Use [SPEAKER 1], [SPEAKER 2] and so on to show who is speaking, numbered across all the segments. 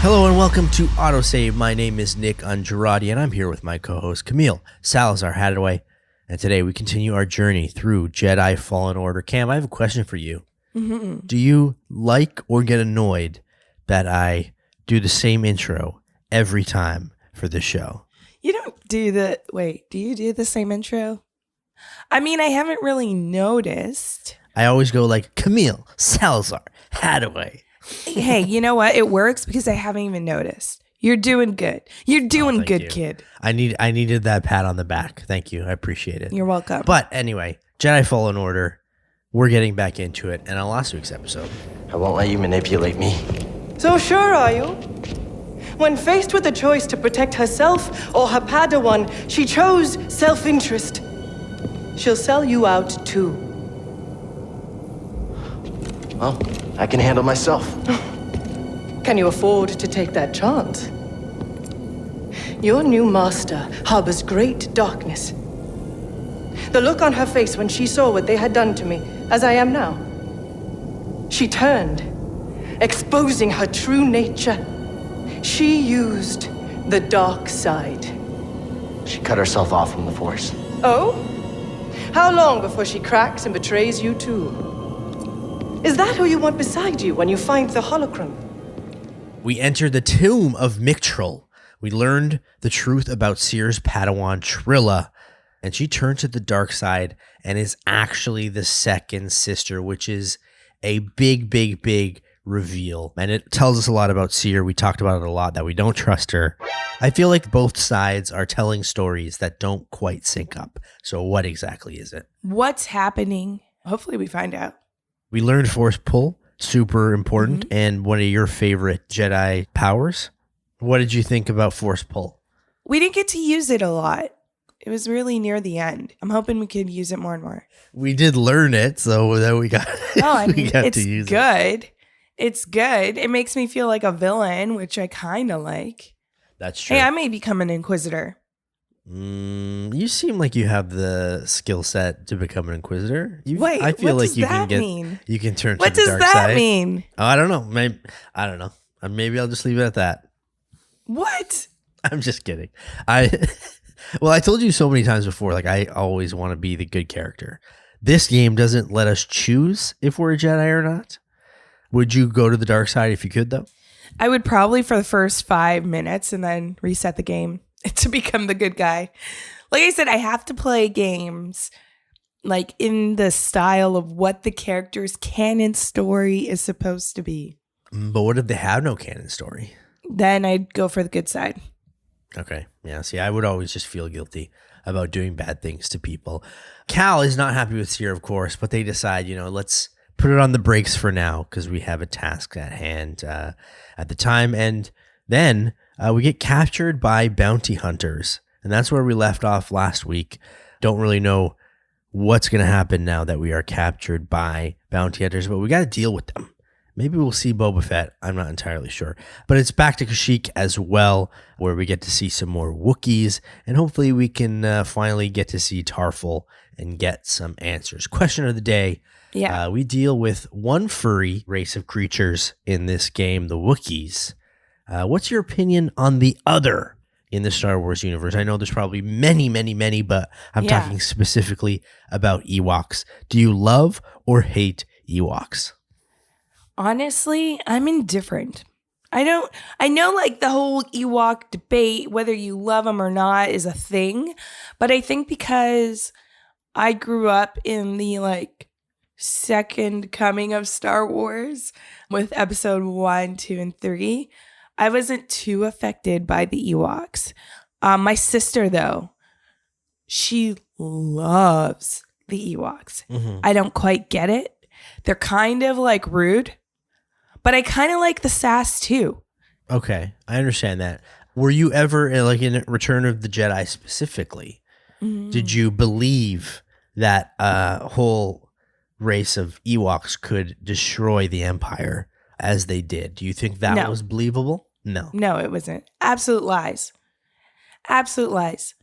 [SPEAKER 1] Hello and welcome to AutoSave. My name is Nick Andrade and I'm here with my co-host Camille Salazar Hadaway. And today we continue our journey through Jedi Fallen Order. Cam, I have a question for you. Mm-hmm. Do you like or get annoyed that I do the same intro every time for this show?
[SPEAKER 2] You don't do do you do the same intro? I mean, I haven't really noticed.
[SPEAKER 1] I always go like Camille Salazar Hadaway.
[SPEAKER 2] Hey, you know what? It works because I haven't even noticed. You're doing good. You're doing good, kid.
[SPEAKER 1] I needed that pat on the back. Thank you. I appreciate it.
[SPEAKER 2] You're welcome.
[SPEAKER 1] But anyway, Jedi Fallen Order, we're getting back into it. And on last week's episode,
[SPEAKER 3] I won't let you manipulate me.
[SPEAKER 4] So sure are you? When faced with the choice to protect herself or her Padawan, she chose self-interest. She'll sell you out too.
[SPEAKER 3] Well, I can handle myself.
[SPEAKER 4] Can you afford to take that chance? Your new master harbors great darkness. The look on her face when she saw what they had done to me, as I am now. She turned, exposing her true nature. She used the dark side.
[SPEAKER 3] She cut herself off from the Force.
[SPEAKER 4] Oh? How long before she cracks and betrays you too? Is that who you want beside you when you find the holocron?
[SPEAKER 1] we entered the tomb of Mictril. We learned the truth about Cere's Padawan Trilla, and she turned to the dark side and is actually the second sister, which is a big reveal. And it tells us a lot about Cere. We talked about it a lot, that we don't trust her. I feel like both sides are telling stories that don't quite sync up. So what exactly is it?
[SPEAKER 2] What's happening? Hopefully we find out.
[SPEAKER 1] We learned Force Pull, super important, and one of your favorite Jedi powers. What did you think about Force Pull?
[SPEAKER 2] We didn't get to use it a lot. It was really near the end. I'm hoping we could use it more and more.
[SPEAKER 1] We did learn it, so then we got,
[SPEAKER 2] it's
[SPEAKER 1] to use
[SPEAKER 2] good. It's good. It makes me feel like a villain, which I kind of like.
[SPEAKER 1] That's true.
[SPEAKER 2] Hey, I may become an Inquisitor.
[SPEAKER 1] You seem like you have the skill set to become an Inquisitor.
[SPEAKER 2] Wait,
[SPEAKER 1] I feel
[SPEAKER 2] what
[SPEAKER 1] like
[SPEAKER 2] does
[SPEAKER 1] you
[SPEAKER 2] that
[SPEAKER 1] can
[SPEAKER 2] mean?
[SPEAKER 1] You can turn
[SPEAKER 2] What
[SPEAKER 1] to the
[SPEAKER 2] does
[SPEAKER 1] dark side.
[SPEAKER 2] that mean?
[SPEAKER 1] Oh, I don't know. Maybe I don't know. Maybe I'll just leave it at that.
[SPEAKER 2] What?
[SPEAKER 1] I'm just kidding. Well, I told you so many times before, like I always want to be the good character. This game doesn't let us choose if we're a Jedi or not. Would you go to the dark side if you could, though?
[SPEAKER 2] I would probably for the first 5 minutes and then reset the game to become the good guy. Like I said, I have to play games like in the style of what the character's canon story is supposed to be.
[SPEAKER 1] But what if they have no canon story?
[SPEAKER 2] Then I'd go for the good side.
[SPEAKER 1] Okay. Yeah. See, I would always just feel guilty about doing bad things to people. Cal is not happy with Cere, of course, but they decide, let's put it on the brakes for now because we have a task at hand at the time. And then we get captured by bounty hunters. And that's where we left off last week. Don't really know what's going to happen now that we are captured by bounty hunters, but we got to deal with them. Maybe we'll see Boba Fett. I'm not entirely sure. But it's back to Kashyyyk as well, where we get to see some more Wookiees. And hopefully we can finally get to see Tarrful and get some answers. Question of the day.
[SPEAKER 2] Yeah.
[SPEAKER 1] We deal with one furry race of creatures in this game, the Wookiees. What's your opinion on the other in the Star Wars universe? I know there's probably many, but I'm talking specifically about Ewoks. Do you love or hate Ewoks?
[SPEAKER 2] Honestly, I'm indifferent. I know like the whole Ewok debate, whether you love them or not is a thing, but I think because I grew up in the second coming of Star Wars with episode 1, 2, and 3, I wasn't too affected by the Ewoks. My sister, though, she loves the Ewoks. Mm-hmm. I don't quite get it. They're kind of rude, but I kind of like the sass too.
[SPEAKER 1] Okay, I understand that. Were you ever in Return of the Jedi specifically? Mm-hmm. Did you believe that a whole race of Ewoks could destroy the Empire as they did? Do you think that was believable? No.
[SPEAKER 2] No, it wasn't. Absolute lies. Absolute lies.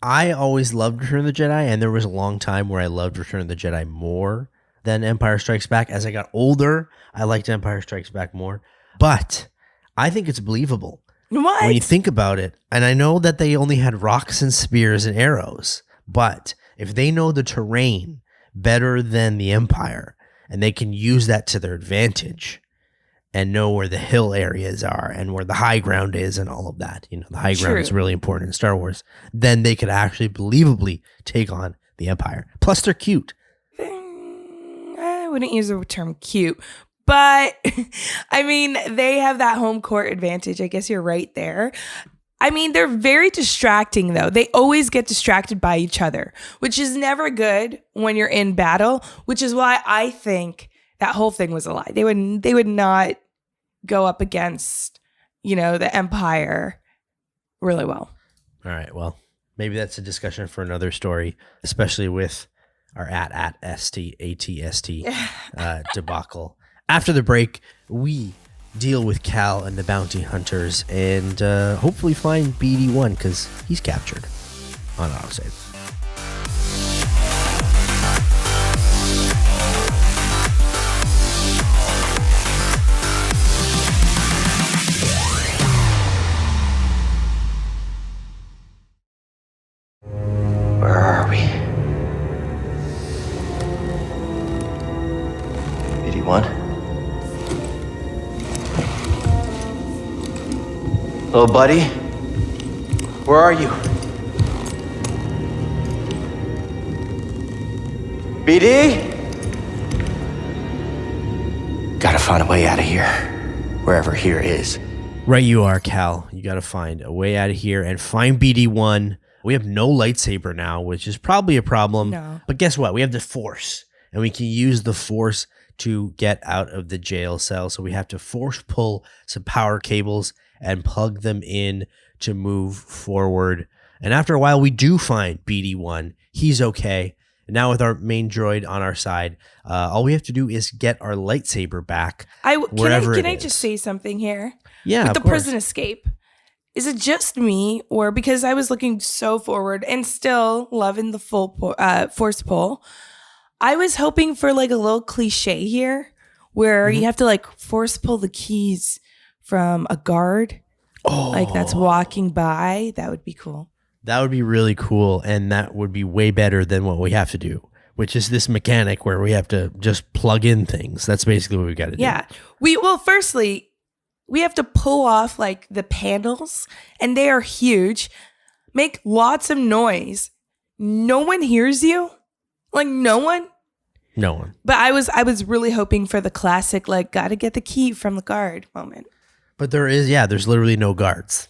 [SPEAKER 1] I always loved Return of the Jedi, and there was a long time where I loved Return of the Jedi more than Empire Strikes Back. As I got older, I liked Empire Strikes Back more. But I think it's believable.
[SPEAKER 2] What?
[SPEAKER 1] When you think about it, and I know that they only had rocks and spears and arrows, but if they know the terrain better than the Empire and they can use that to their advantage and know where the hill areas are and where the high ground is and all of that, the high ground is really important in Star Wars, then they could actually believably take on the Empire. Plus, they're cute.
[SPEAKER 2] I wouldn't use the term cute, but I mean, they have that home court advantage. I guess you're right there. I mean, they're very distracting, though. They always get distracted by each other, which is never good when you're in battle, which is why I think that whole thing was a lie. They would not go up against, the Empire really well.
[SPEAKER 1] All right. Well, maybe that's a discussion for another story, especially with our ATST debacle. After the break, we deal with Cal and the bounty hunters and hopefully find BD1 because he's captured on AutoSave.
[SPEAKER 3] Where are we? BD1? Little buddy? Where are you? BD? Gotta find a way out of here. Wherever here is.
[SPEAKER 1] Right you are, Cal. You got to find a way out of here and find BD1. We have no lightsaber now, which is probably a problem.
[SPEAKER 2] No.
[SPEAKER 1] But guess what? We have the Force, and we can use the Force to get out of the jail cell. So we have to force pull some power cables and plug them in to move forward. And after a while, we do find BD1. He's okay. And now with our main droid on our side, all we have to do is get our lightsaber back.
[SPEAKER 2] Can I just say something here?
[SPEAKER 1] Yeah,
[SPEAKER 2] with the
[SPEAKER 1] of course.
[SPEAKER 2] prison escape. Is it just me, or because I was looking so forward and still loving the full force pull, I was hoping for like a little cliche here where you have to like force pull the keys from a guard, like that's walking by. That would be cool.
[SPEAKER 1] That would be really cool, and that would be way better than what we have to do, which is this mechanic where we have to just plug in things. That's basically what we got to do.
[SPEAKER 2] Yeah. Firstly, we have to pull off like the panels, and they are huge. Make lots of noise. No one hears you. Like no one.
[SPEAKER 1] No one.
[SPEAKER 2] But I was really hoping for the classic like gotta get the key from the guard moment.
[SPEAKER 1] But there's literally no guards.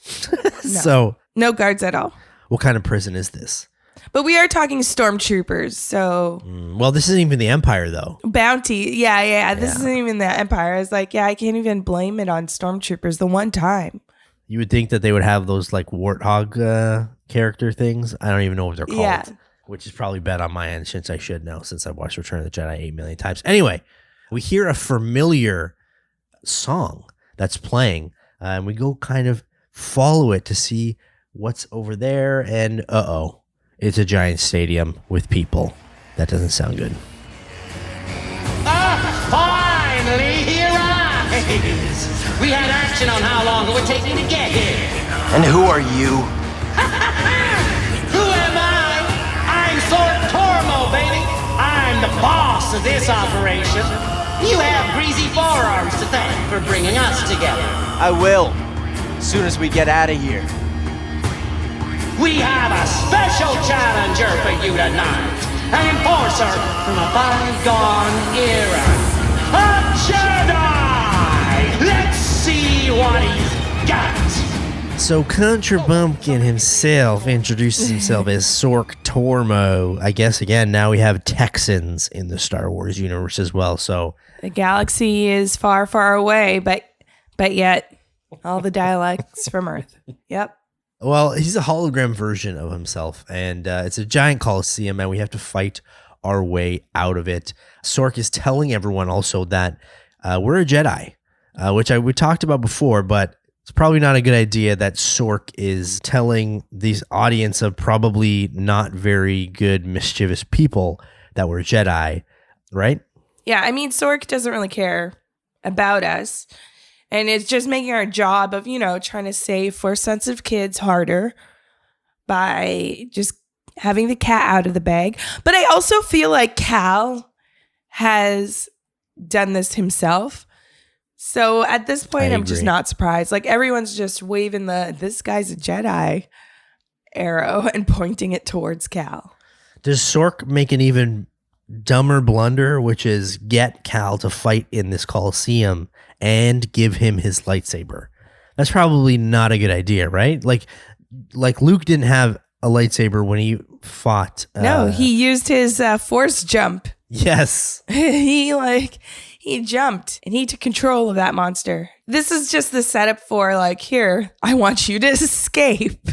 [SPEAKER 1] So
[SPEAKER 2] no guards at all.
[SPEAKER 1] what kind of prison is this?
[SPEAKER 2] But we are talking stormtroopers, so
[SPEAKER 1] Well, this isn't even the Empire, though.
[SPEAKER 2] bounty. Yeah. This isn't even the Empire. I was like, I can't even blame it on stormtroopers the one time.
[SPEAKER 1] You would think that they would have those like warthog character things. I don't even know what they're called.
[SPEAKER 2] Yeah.
[SPEAKER 1] Which is probably bad on my end since I should know, since I've watched Return of the Jedi 8 million times. Anyway, we hear a familiar song that's playing, and we go kind of follow it to see what's over there, and it's a giant stadium with people. That doesn't sound good.
[SPEAKER 5] Finally, here I is. We had action on how long it would take me to get here.
[SPEAKER 3] And who are you?
[SPEAKER 5] Who am I? I'm Sword Tormo, baby. I'm the boss of this operation. You have greasy forearms to thank for bringing us together.
[SPEAKER 6] I will, as soon as we get out of here.
[SPEAKER 5] We have a special challenger for you tonight. An enforcer from a bygone era. A Jedi! Let's see what he's got.
[SPEAKER 1] So Contra Bumpkin himself introduces himself as Sork Tormo. I guess, again, now we have Texans in the Star Wars universe as well. So
[SPEAKER 2] The galaxy is far, far away, but yet all the dialects from Earth. Yep.
[SPEAKER 1] Well, he's a hologram version of himself, and it's a giant coliseum, and we have to fight our way out of it. Sork is telling everyone also that we're a Jedi, which we talked about before, but it's probably not a good idea that Sork is telling these audience of probably not very good, mischievous people that we're Jedi, right?
[SPEAKER 2] Yeah, I mean, Sork doesn't really care about us. And it's just making our job of, trying to save Force-sensitive kids harder by just having the cat out of the bag. But I also feel like Cal has done this himself. So at this point, I'm just not surprised. Like, everyone's just waving this guy's a Jedi arrow and pointing it towards Cal.
[SPEAKER 1] Does Sork make an even dumber blunder, which is get Cal to fight in this Coliseum and give him his lightsaber? That's probably not a good idea, right? Like Luke didn't have a lightsaber when he fought.
[SPEAKER 2] No, he used his Force jump.
[SPEAKER 1] Yes.
[SPEAKER 2] He jumped and he took control of that monster. This is just the setup for here, I want you to escape.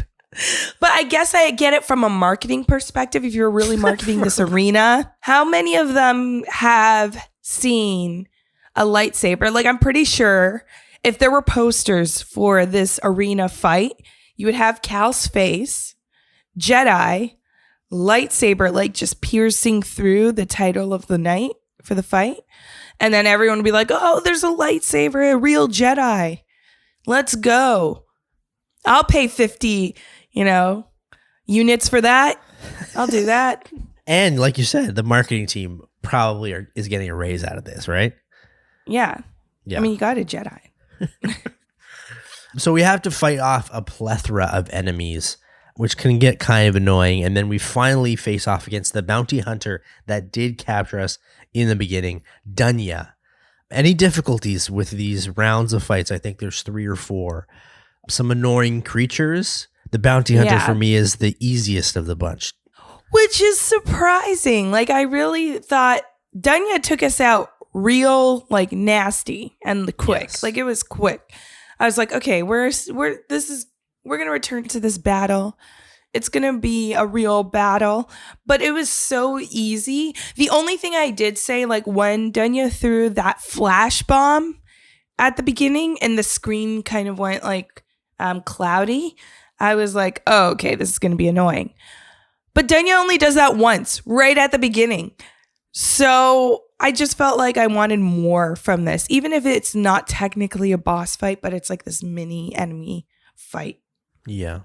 [SPEAKER 2] But I guess I get it from a marketing perspective. If you're really marketing this arena, how many of them have seen a lightsaber? Like, I'm pretty sure if there were posters for this arena fight, you would have Cal's face, Jedi, lightsaber, just piercing through the title of the night for the fight. And then everyone would be like, oh, there's a lightsaber, a real Jedi. Let's go. I'll pay 50, units for that. I'll do that.
[SPEAKER 1] And like you said, the marketing team probably is getting a raise out of this, right?
[SPEAKER 2] Yeah. I mean, you got a Jedi.
[SPEAKER 1] So we have to fight off a plethora of enemies, which can get kind of annoying. And then we finally face off against the bounty hunter that did capture us in the beginning, Dunya. Any difficulties with these rounds of fights? I think there's 3 or 4. Some annoying creatures. The bounty hunter for me is the easiest of the bunch.
[SPEAKER 2] Which is surprising. I really thought Dunya took us out real, nasty and quick.
[SPEAKER 1] Yes.
[SPEAKER 2] It was quick. I was like, okay, we're going to return to this battle. It's going to be a real battle, but it was so easy. The only thing I did say, when Dunya threw that flash bomb at the beginning and the screen kind of went cloudy, I was like, oh, okay, this is going to be annoying. But Dunya only does that once, right at the beginning. So I just felt like I wanted more from this, even if it's not technically a boss fight, but it's this mini enemy fight.
[SPEAKER 1] Yeah.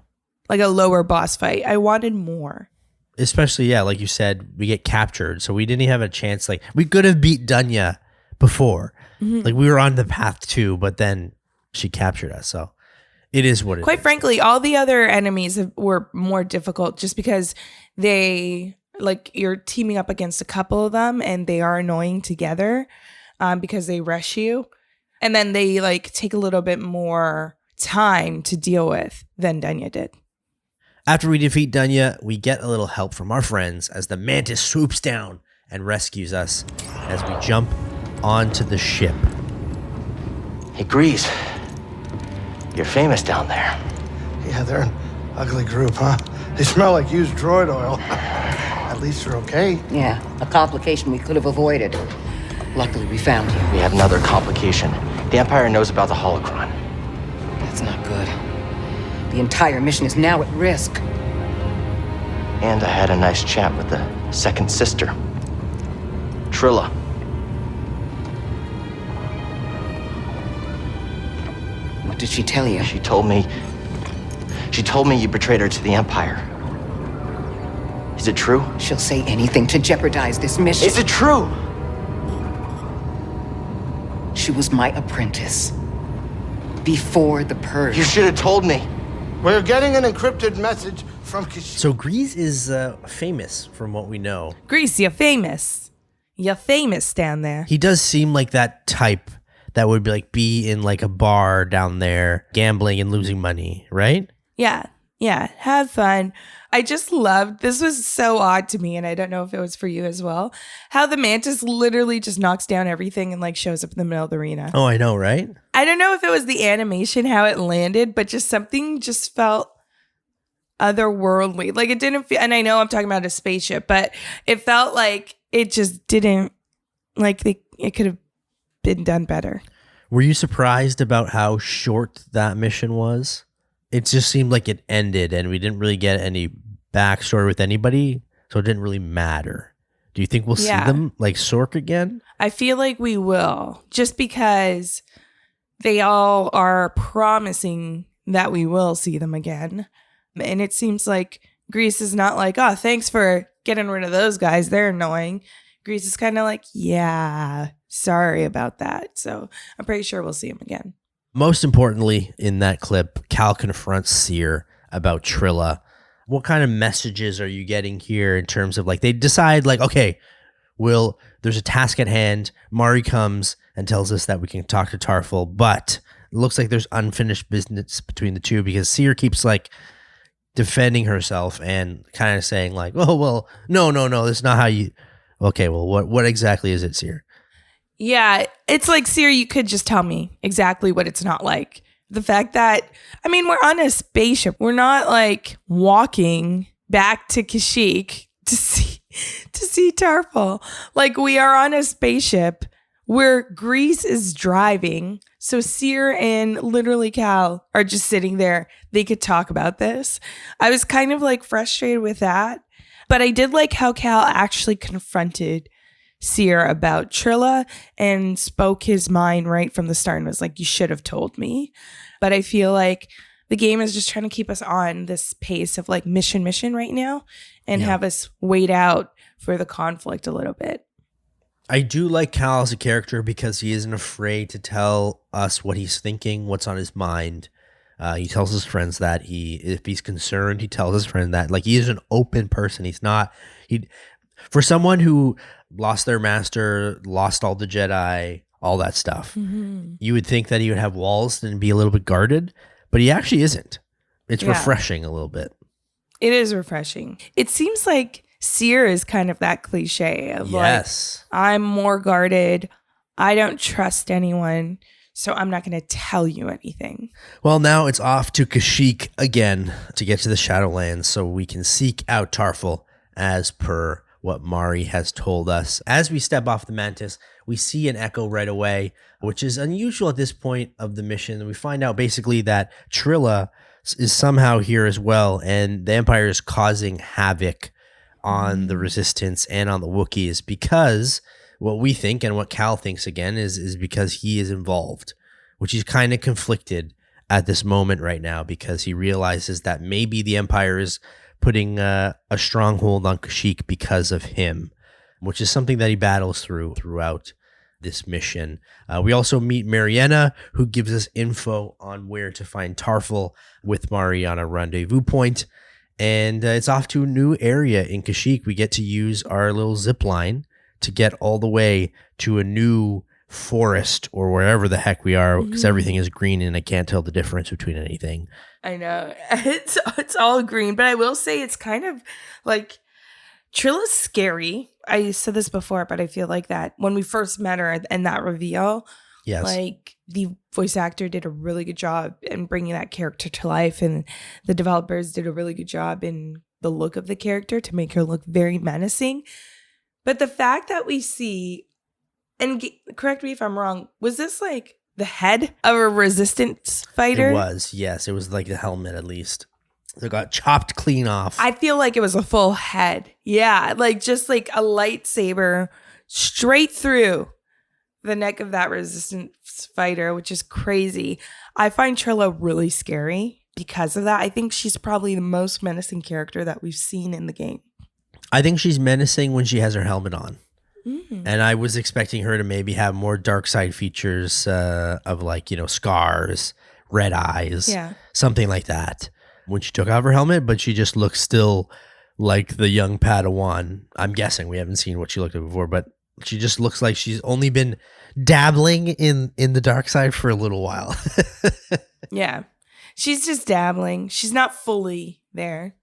[SPEAKER 2] A lower boss fight. I wanted more.
[SPEAKER 1] Especially, like you said, we get captured. So we didn't even have a chance. We could have beat Dunya before. Mm-hmm. We were on the path too, but then she captured us. So it is what it is.
[SPEAKER 2] Quite frankly, all the other enemies were more difficult just because they, you're teaming up against a couple of them and they are annoying together because they rush you. And then they take a little bit more time to deal with than Dunya did.
[SPEAKER 1] After we defeat Dunya, we get a little help from our friends as the Mantis swoops down and rescues us as we jump onto the ship.
[SPEAKER 3] Hey, Greez. You're famous down there.
[SPEAKER 7] Yeah, they're an ugly group, huh? They smell like used droid oil. At least they're okay.
[SPEAKER 8] Yeah, a complication we could have avoided. Luckily, we found you.
[SPEAKER 3] We have another complication. The Empire knows about the holocron.
[SPEAKER 8] That's not good. The entire mission is now at risk.
[SPEAKER 3] And I had a nice chat with the second sister, Trilla.
[SPEAKER 8] What did she tell you?
[SPEAKER 3] She told me you betrayed her to the Empire. Is it true?
[SPEAKER 8] She'll say anything to jeopardize this mission.
[SPEAKER 3] Is it true?
[SPEAKER 8] She was my apprentice. Before the Purge.
[SPEAKER 3] You should have told me.
[SPEAKER 7] We're getting an encrypted message from Kashyyyk.
[SPEAKER 1] So Greez is famous from what we know.
[SPEAKER 2] Greez, you're famous. You're famous down there.
[SPEAKER 1] He does seem like that type that would be in a bar down there, gambling and losing money, right?
[SPEAKER 2] Yeah. Have fun. I just loved, this was so odd to me, and I don't know if it was for you as well, how the Mantis literally just knocks down everything and shows up in the middle of the arena.
[SPEAKER 1] Oh, I know, right?
[SPEAKER 2] I don't know if it was the animation, how it landed, but something just felt otherworldly. It didn't feel, and I know I'm talking about a spaceship, but it felt like it just didn't, it could have been done better.
[SPEAKER 1] Were you surprised about how short that mission was? It just seemed like it ended and we didn't really get any backstory with anybody, so it didn't really matter. Do you think we'll see them Sork again?
[SPEAKER 2] I feel like we will, just because they all are promising that we will see them again. And it seems like Greez is not like, oh, thanks for getting rid of those guys. They're annoying. Greez is kind of like, yeah, sorry about that. So I'm pretty sure we'll see him again.
[SPEAKER 1] Most importantly, in that clip, Cal confronts Cere about Trilla. What kind of messages are you getting here in terms of like they decide like, okay, there's a task at hand. Mari comes and tells us that we can talk to Tarrful, but it looks like there's unfinished business between the two because Cere keeps like defending herself and kind of saying like, oh, well, no, that's not how you. Okay, well, what exactly is it, Cere?
[SPEAKER 2] Yeah, it's like, Cere, you could just tell me exactly what it's not like. The fact that, I mean, we're on a spaceship. We're not like walking back to Kashyyyk to see Tarrful. Like, we are on a spaceship where Greez is driving. So Cere and literally Cal are just sitting there. They could talk about this. I was kind of like frustrated with that. But I did like how Cal actually confronted Cere about Trilla and spoke his mind right from the start and was like, you should have told me. But I feel like the game is just trying to keep us on this pace of like mission right now and have us wait out for the conflict a little bit.
[SPEAKER 1] I do like Cal as a character because he isn't afraid to tell us what he's thinking, what's on his mind. He tells his friends that if he's concerned, he tells his friend that like he is an open person. He's not for someone who lost their master, lost all the Jedi, all that stuff. Mm-hmm. You would think that he would have walls and be a little bit guarded, but he actually isn't. It's refreshing a little bit.
[SPEAKER 2] It is refreshing. It seems like Cere is kind of that cliche of like, I'm more guarded. I don't trust anyone. So I'm not going to tell you anything.
[SPEAKER 1] Well, now it's off to Kashyyyk again to get to the Shadowlands so we can seek out Tarrful as per what Mari has told us. As we step off the Mantis, we see an echo right away, which is unusual at this point of the mission. And we find out basically that Trilla is somehow here as well, and the Empire is causing havoc on the Resistance and on the Wookiees because what we think and what Cal thinks again is because he is involved, which he's kind of conflicted at this moment right now because he realizes that maybe the Empire is putting a stronghold on Kashyyyk because of him, which is something that he battles throughout this mission. We also meet Mariana, who gives us info on where to find Tarrful with Mari on a rendezvous point. And it's off to a new area in Kashyyyk. We get to use our little zip line to get all the way to a new forest or wherever the heck we are because everything is green and I can't tell the difference between anything.
[SPEAKER 2] I know. It's all green, but I will say it's kind of like Trilla's scary. I said this before, but I feel like that when we first met her and that reveal, like the voice actor did a really good job in bringing that character to life, and the developers did a really good job in the look of the character to make her look very menacing. But the fact that we see, and correct me if I'm wrong, was this like the head of a resistance fighter?
[SPEAKER 1] It was, yes. It was like the helmet at least. It got chopped clean off.
[SPEAKER 2] I feel like it was a full head. Yeah, like just like a lightsaber straight through the neck of that resistance fighter, which is crazy. I find Trilla really scary because of that. I think she's probably the most menacing character that we've seen in the game.
[SPEAKER 1] I think she's menacing when she has her helmet on. And I was expecting her to maybe have more dark side features of like, scars, red eyes, something like that when she took off her helmet, but she just looks still like the young Padawan. I'm guessing we haven't seen what she looked like before, but she just looks like she's only been dabbling in the dark side for a little while.
[SPEAKER 2] Yeah, she's just dabbling. She's not fully there.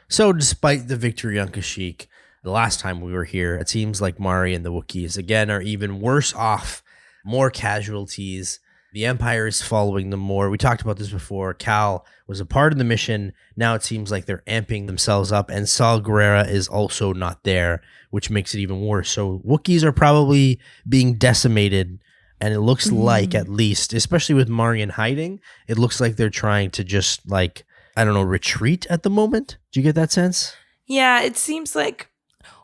[SPEAKER 1] So despite the victory on Kashyyyk, the last time we were here, it seems like Mari and the Wookiees, again, are even worse off. More casualties. The Empire is following them more. We talked about this before. Cal was a part of the mission. Now it seems like they're amping themselves up, and Saw Gerrera is also not there, which makes it even worse. So Wookiees are probably being decimated, and it looks like, at least, especially with Mari in hiding, it looks like they're trying to just, retreat at the moment. Do you get that sense?
[SPEAKER 2] Yeah, it seems like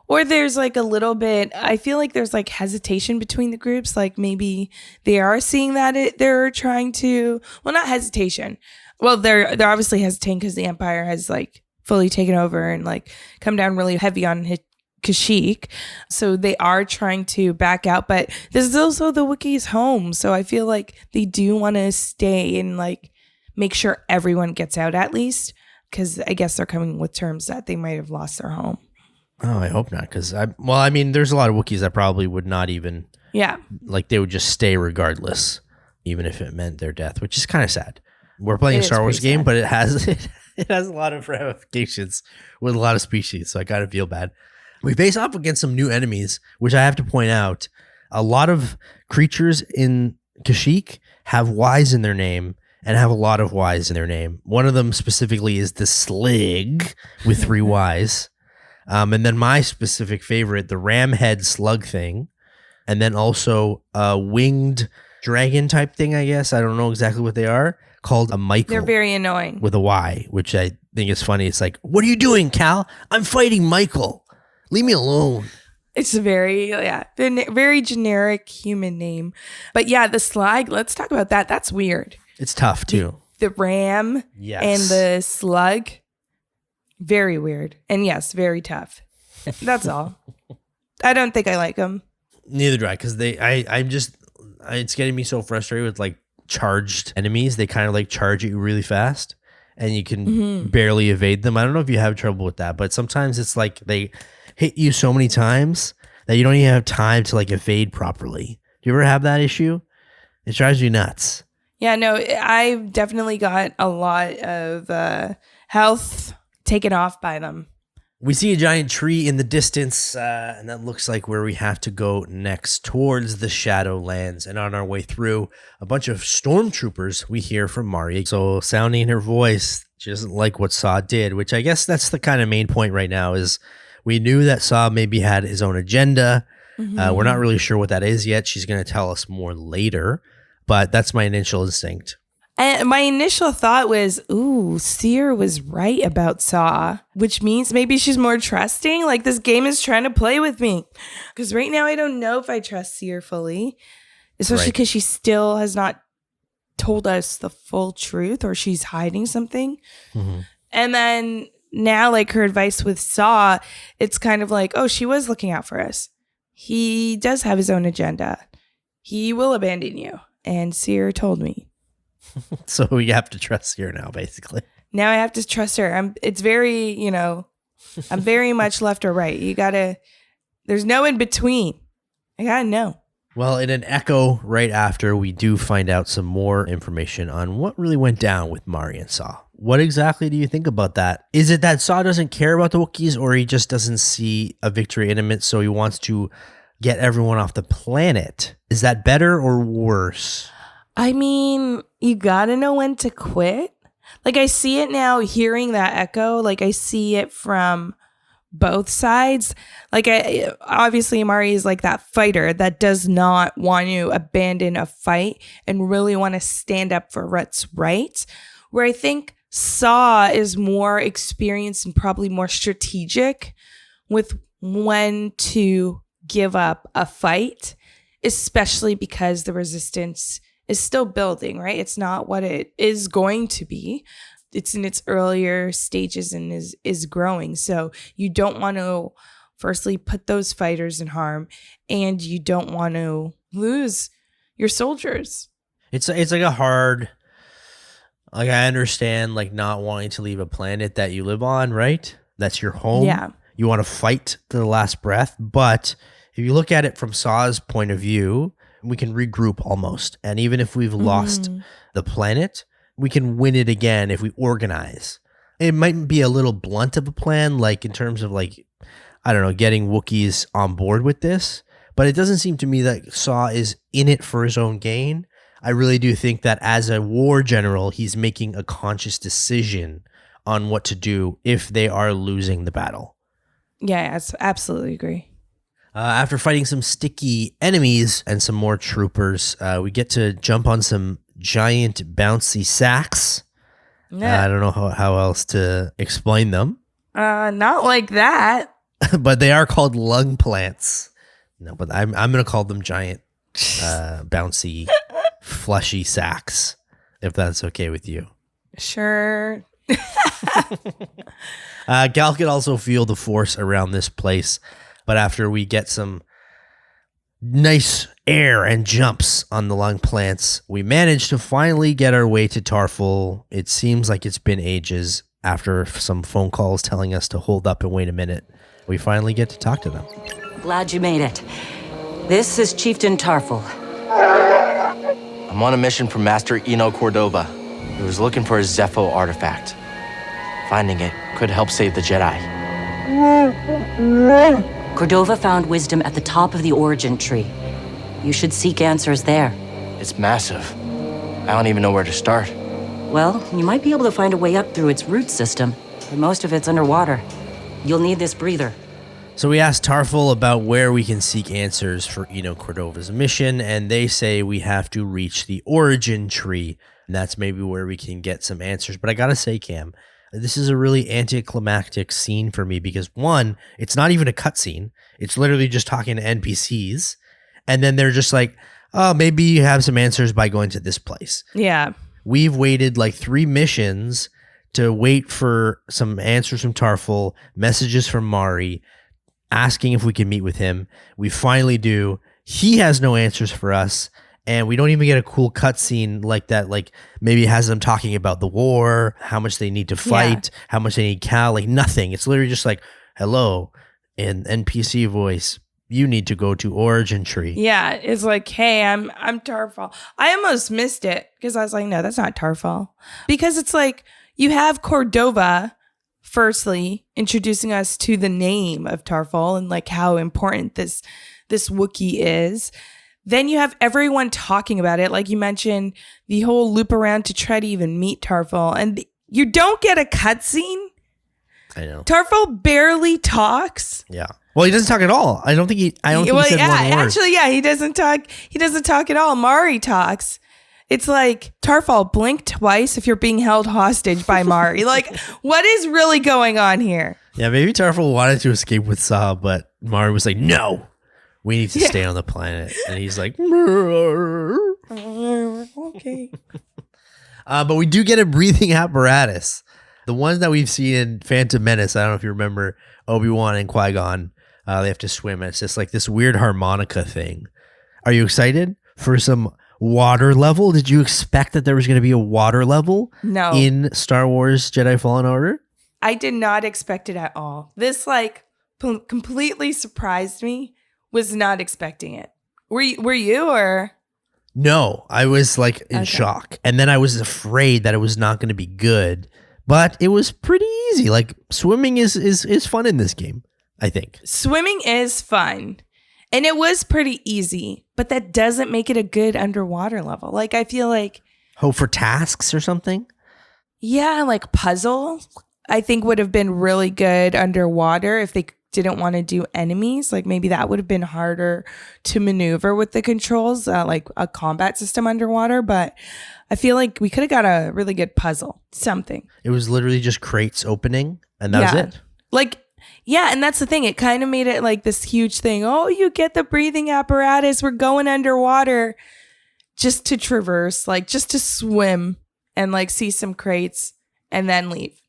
[SPEAKER 2] Or there's like a little bit, I feel like there's like hesitation between the groups. Like maybe they are seeing that they're trying to, well, not hesitation. Well, they're obviously hesitating because the Empire has like fully taken over and like come down really heavy on Kashyyyk. So they are trying to back out, but this is also the Wookiees' home. So I feel like they do want to stay and like make sure everyone gets out at least, because I guess they're coming with terms that they might have lost their home.
[SPEAKER 1] Oh, I hope not. Because there's a lot of Wookiees that probably would not even, like they would just stay regardless, even if it meant their death, which is kind of sad. We're playing a Star Wars game,
[SPEAKER 2] sad.
[SPEAKER 1] but it has a lot of ramifications with a lot of species, so I kind of feel bad. We face off against some new enemies, which I have to point out. A lot of creatures in Kashyyyk have Y's in their name and have a lot of Y's in their name. One of them specifically is the Slig with 3 Y's. And then my specific favorite, the Ramhead slug thing. And then also a winged dragon type thing, I guess. I don't know exactly what they are. Called a Michael.
[SPEAKER 2] They're very annoying.
[SPEAKER 1] With a Y, which I think is funny. It's like, what are you doing, Cal? I'm fighting Michael. Leave me alone.
[SPEAKER 2] It's a very generic human name. But yeah, the Slag, let's talk about that. That's weird.
[SPEAKER 1] It's tough too.
[SPEAKER 2] The ram and the slug, very weird. And yes, very tough. That's all. I don't think I like them.
[SPEAKER 1] Neither do I, because it's getting me so frustrated with like charged enemies. They kind of like charge at you really fast and you can barely evade them. I don't know if you have trouble with that, but sometimes it's like they hit you so many times that you don't even have time to like evade properly. Do you ever have that issue? It drives you nuts.
[SPEAKER 2] Yeah, no, I've definitely got a lot of health taken off by them.
[SPEAKER 1] We see a giant tree in the distance, and that looks like where we have to go next, towards the Shadowlands. And on our way through, a bunch of stormtroopers we hear from Mari. So sounding her voice, she doesn't like what Saw did, which I guess that's the kind of main point right now is we knew that Saw maybe had his own agenda. We're not really sure what that is yet. She's going to tell us more later, but that's my initial instinct.
[SPEAKER 2] And my initial thought was, ooh, Cere was right about Saw, which means maybe she's more trusting. Like this game is trying to play with me. Because right now I don't know if I trust Cere fully, especially because she still has not told us the full truth or she's hiding something. And then now like her advice with Saw, it's kind of like, oh, she was looking out for us. He does have his own agenda. He will abandon you. And Cere told me.
[SPEAKER 1] So we have to trust Cere now, basically.
[SPEAKER 2] Now I have to trust her. It's very, I'm very much left or right. There's no in between. I gotta know.
[SPEAKER 1] Well, in an echo right after, we do find out some more information on what really went down with Mari and Saw. What exactly do you think about that? Is it that Saw doesn't care about the Wookiees, or he just doesn't see a victory in it, so he wants to get everyone off the planet? Is that better or worse?
[SPEAKER 2] I mean, you gotta know when to quit. Like, I see it now, hearing that echo. Like, I see it from both sides. Like, obviously, Mari is like that fighter that does not want to abandon a fight and really want to stand up for what's right. Where I think Saw is more experienced and probably more strategic with when to give up a fight, especially because the resistance is still building, right? It's not what it is going to be. It's in its earlier stages and is growing. So you don't want to firstly put those fighters in harm, and you don't want to lose your soldiers.
[SPEAKER 1] It's like a hard, like I understand like not wanting to leave a planet that you live on, right? That's your home.
[SPEAKER 2] Yeah.
[SPEAKER 1] You want to fight to the last breath. But if you look at it from Saw's point of view, we can regroup almost. And even if we've lost the planet, we can win it again if we organize. It might be a little blunt of a plan, like in terms of like, I don't know, getting Wookiees on board with this. But it doesn't seem to me that Saw is in it for his own gain. I really do think that as a war general, he's making a conscious decision on what to do if they are losing the battle.
[SPEAKER 2] Yeah, I absolutely agree.
[SPEAKER 1] After fighting some sticky enemies and some more troopers, we get to jump on some giant bouncy sacks.
[SPEAKER 2] Yeah.
[SPEAKER 1] I don't know how else to explain them.
[SPEAKER 2] Not like that.
[SPEAKER 1] but they are called lung plants. No, but I'm gonna call them giant, bouncy, fleshy sacks, if that's okay with you.
[SPEAKER 2] Sure.
[SPEAKER 1] Gal could also feel the force around this place, but after we get some nice air and jumps on the lung plants, we managed to finally get our way to Tarrful. It seems like it's been ages. After some phone calls telling us to hold up and wait a minute, we finally get to talk to them.
[SPEAKER 9] Glad you made it. This is Chieftain Tarrful.
[SPEAKER 3] I'm on a mission from Master Eno Cordova. He was looking for a Zepho artifact. Finding it could help save the Jedi.
[SPEAKER 9] Cordova found wisdom at the top of the origin tree. You should seek answers there.
[SPEAKER 3] It's massive. I don't even know where to start.
[SPEAKER 9] Well, you might be able to find a way up through its root system, but most of it's underwater. You'll need this breather.
[SPEAKER 1] So we asked Tarrful about where we can seek answers for Eno Cordova's mission, and they say we have to reach the origin tree, and that's maybe where we can get some answers. But I gotta say, Cam, this is a really anticlimactic scene for me because, one, it's not even a cutscene. It's literally just talking to NPCs, and then they're just like, oh, maybe you have some answers by going to this place.
[SPEAKER 2] Yeah.
[SPEAKER 1] We've waited like 3 missions to wait for some answers from Tarrful, messages from Mari, asking if we can meet with him. We finally do. He has no answers for us, and we don't even get a cool cutscene like that. Like maybe it has them talking about the war, how much they need to fight, how much they need Cal. Like nothing. It's literally just like, hello, in NPC voice, you need to go to Origin Tree.
[SPEAKER 2] Yeah, it's like, hey, I'm Tarrful. I almost missed it because I was like, no, that's not Tarrful. Because it's like you have Cordova firstly introducing us to the name of Tarrful and like how important this Wookiee is. Then you have everyone talking about it. Like you mentioned, the whole loop around to try to even meet Tarrful. And you don't get a cutscene. I know. Tarrful barely talks.
[SPEAKER 1] Yeah. Well, he doesn't talk at all. I don't think he said one word.
[SPEAKER 2] Actually, yeah, he doesn't talk. He doesn't talk at all. Mari talks. It's like, Tarrful, blink twice if you're being held hostage by Mari. Like, what is really going on here?
[SPEAKER 1] Yeah, maybe Tarrful wanted to escape with Saw, but Mari was like, no, we need to stay on the planet. And he's like,
[SPEAKER 2] okay.
[SPEAKER 1] But we do get a breathing apparatus. The ones that we've seen in Phantom Menace, I don't know if you remember Obi-Wan and Qui-Gon, they have to swim. And it's just like this weird harmonica thing. Are you excited for some water level? Did you expect that there was going to be a water level in Star Wars Jedi Fallen Order?
[SPEAKER 2] I did not expect it at all. This like completely surprised me. Was not expecting it. Were you or?
[SPEAKER 1] No, I was like in shock. And then I was afraid that it was not going to be good, but it was pretty easy. Like swimming is fun in this game, I think.
[SPEAKER 2] Swimming is fun. And it was pretty easy, but that doesn't make it a good underwater level. Like, I feel like...
[SPEAKER 1] Hope for tasks or something?
[SPEAKER 2] Yeah, like puzzle, I think would have been really good underwater if they didn't want to do enemies. Like, maybe that would have been harder to maneuver with the controls, like a combat system underwater. But I feel like we could have got a really good puzzle, something.
[SPEAKER 1] It was literally just crates opening, and that was it.
[SPEAKER 2] Like... Yeah, and that's the thing. It kind of made it like this huge thing. Oh, you get the breathing apparatus. We're going underwater just to traverse, like just to swim and like see some crates and then leave.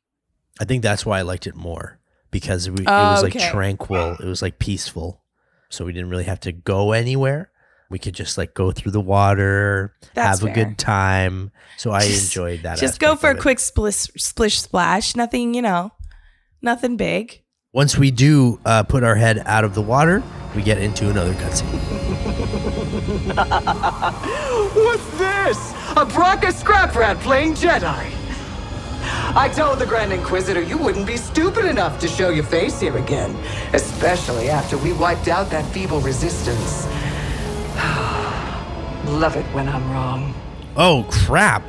[SPEAKER 1] I think that's why I liked it more because it was like tranquil. It was like peaceful. So we didn't really have to go anywhere. We could just like go through the water, have a good time. So I enjoyed that.
[SPEAKER 2] Just go for a quick splish splash. Nothing, nothing big.
[SPEAKER 1] Once we do put our head out of the water, we get into another cutscene.
[SPEAKER 10] What's this? A Bronca scrap rat playing Jedi. I told the Grand Inquisitor you wouldn't be stupid enough to show your face here again, especially after we wiped out that feeble resistance. Love it when I'm wrong.
[SPEAKER 1] Oh, crap.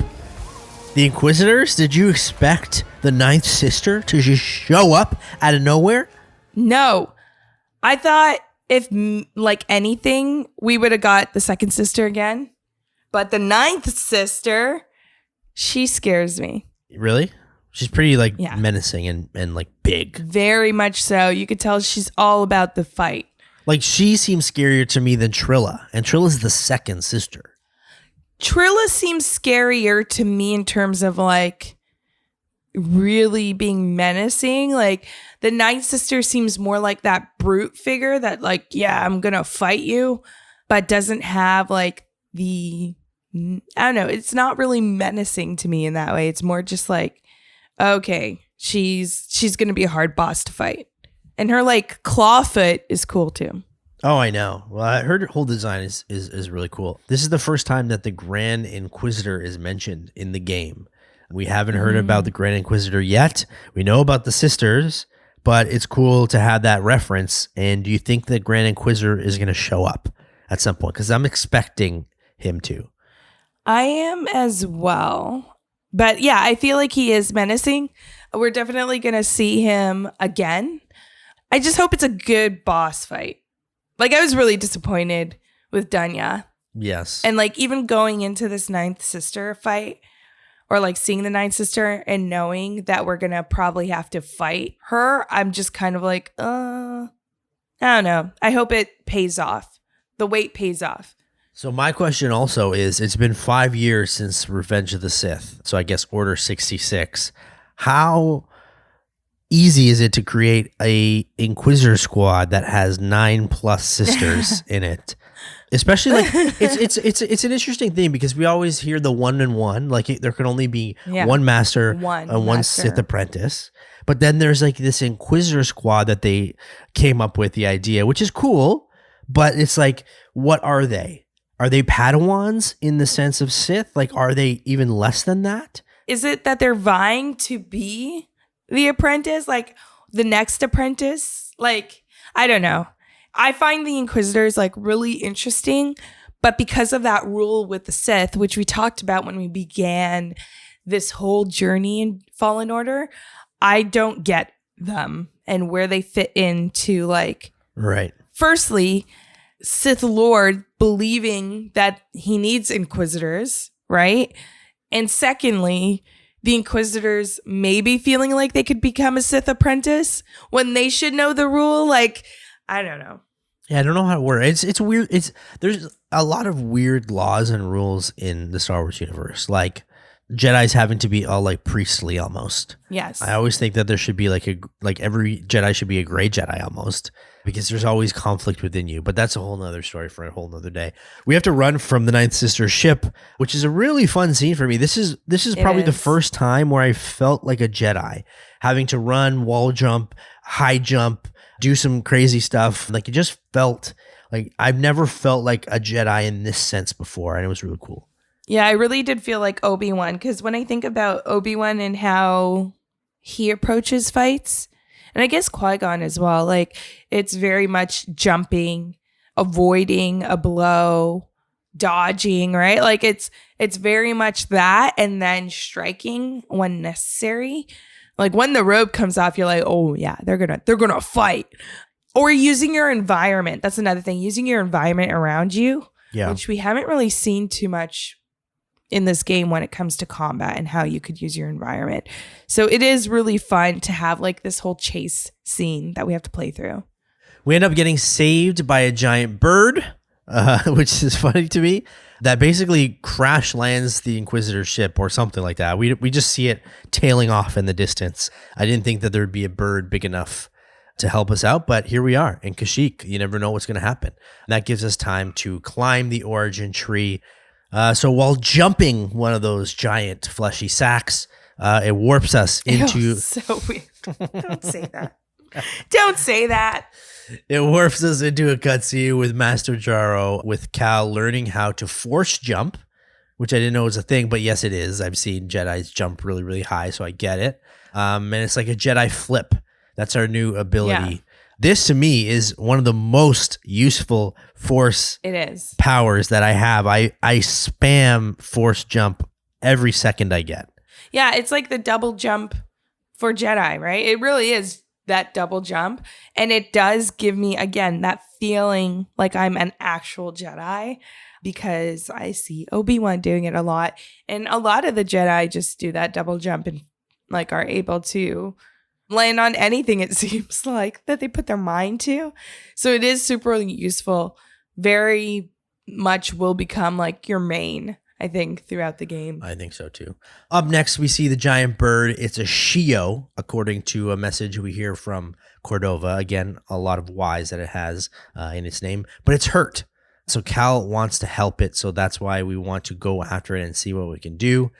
[SPEAKER 1] The Inquisitors? Did you expect the ninth sister to just show up out of nowhere?
[SPEAKER 2] No. I thought if, like anything, we would have got the second sister again. But the ninth sister, she scares me.
[SPEAKER 1] Really? She's pretty like menacing and like big.
[SPEAKER 2] Very much so. You could tell she's all about the fight.
[SPEAKER 1] Like she seems scarier to me than Trilla, and Trilla's the second sister.
[SPEAKER 2] Trilla seems scarier to me in terms of like really being menacing. Like the ninth sister seems more like that brute figure that like, yeah, I'm gonna fight you, but doesn't have like I don't know, it's not really menacing to me in that way. It's more just like, okay, she's gonna be a hard boss to fight. And her like claw foot is cool too.
[SPEAKER 1] Oh, I know. Well, her whole design is really cool. This is the first time that the Grand Inquisitor is mentioned in the game. We haven't heard about the Grand Inquisitor yet. We know about the sisters, but it's cool to have that reference. And do you think the Grand Inquisitor is going to show up at some point? Because I'm expecting him to.
[SPEAKER 2] I am as well. But yeah, I feel like he is menacing. We're definitely going to see him again. I just hope it's a good boss fight. Like, I was really disappointed with Dunya.
[SPEAKER 1] Yes.
[SPEAKER 2] And like, even going into this ninth sister fight, or like seeing the ninth sister and knowing that we're going to probably have to fight her, I'm just kind of like, I don't know. I hope it pays off. The wait pays off.
[SPEAKER 1] So my question also is, it's been 5 years since Revenge of the Sith. So I guess Order 66. How easy is it to create a Inquisitor squad that has 9+ sisters in it? Especially like it's an interesting thing because we always hear the 1-in-1, like there can only be one master and one Sith apprentice. But then there's like this Inquisitor squad that they came up with the idea, which is cool, but it's like, what are they? Are they Padawans in the sense of Sith? Like, are they even less than that?
[SPEAKER 2] Is it that they're vying to be the apprentice, like the next apprentice? Like, I don't know. I find the Inquisitors like really interesting, but because of that rule with the Sith, which we talked about when we began this whole journey in Fallen Order, I don't get them and where they fit into like,
[SPEAKER 1] right.
[SPEAKER 2] Firstly, Sith Lord believing that he needs Inquisitors, right? And secondly, the Inquisitors maybe feeling like they could become a Sith apprentice when they should know the rule. Like, I don't know.
[SPEAKER 1] Yeah, I don't know how it works. It's weird. There's a lot of weird laws and rules in the Star Wars universe. Like Jedi's having to be all like priestly almost.
[SPEAKER 2] Yes.
[SPEAKER 1] I always think that there should be like every Jedi should be a gray Jedi almost, because there's always conflict within you. But that's a whole nother story for a whole nother day. We have to run from the Ninth Sister ship, which is a really fun scene for me. This is probably the first time where I felt like a Jedi, having to run, wall jump, high jump, do some crazy stuff. Like it just felt like I've never felt like a Jedi in this sense before, and it was really cool.
[SPEAKER 2] Yeah, I really did feel like Obi-Wan, because when I think about Obi-Wan and how he approaches fights, and I guess Qui-Gon as well, like it's very much jumping, avoiding a blow, dodging, right? Like it's very much that, and then striking when necessary. Like when the robe comes off, you're like, oh yeah, they're gonna fight. Or using your environment. That's another thing. Using your environment around you, which we haven't really seen too much in this game when it comes to combat and how you could use your environment. So it is really fun to have like this whole chase scene that we have to play through.
[SPEAKER 1] We end up getting saved by a giant bird, which is funny to me, that basically crash lands the Inquisitor ship or something like that. We just see it tailing off in the distance. I didn't think that there would be a bird big enough to help us out, but here we are in Kashyyyk. You never know what's going to happen. And that gives us time to climb the origin tree. So while jumping one of those giant fleshy sacks, it warps us into...
[SPEAKER 2] Ew, so weird. Don't say that. Don't say that.
[SPEAKER 1] It warps us into a cutscene with Master Jaro, with Cal learning how to force jump, which I didn't know was a thing, but yes, it is. I've seen Jedis jump really, really high, so I get it. And it's like a Jedi flip. That's our new ability. Yeah. This, to me, is one of the most useful Force powers that I have. I spam Force jump every second I get.
[SPEAKER 2] Yeah, it's like the double jump for Jedi, right? It really is that double jump. And it does give me, again, that feeling like I'm an actual Jedi, because I see Obi-Wan doing it a lot. And a lot of the Jedi just do that double jump and like are able to land on anything, it seems like, that they put their mind to. So it is super useful. Very much will become like your main, I think, throughout the game.
[SPEAKER 1] I think so too. Up next, we see the giant bird. It's a Shio, according to a message we hear from Cordova. Again, a lot of Y's that it has in its name, but it's hurt. So Cal wants to help it. So that's why we want to go after it and see what we can do.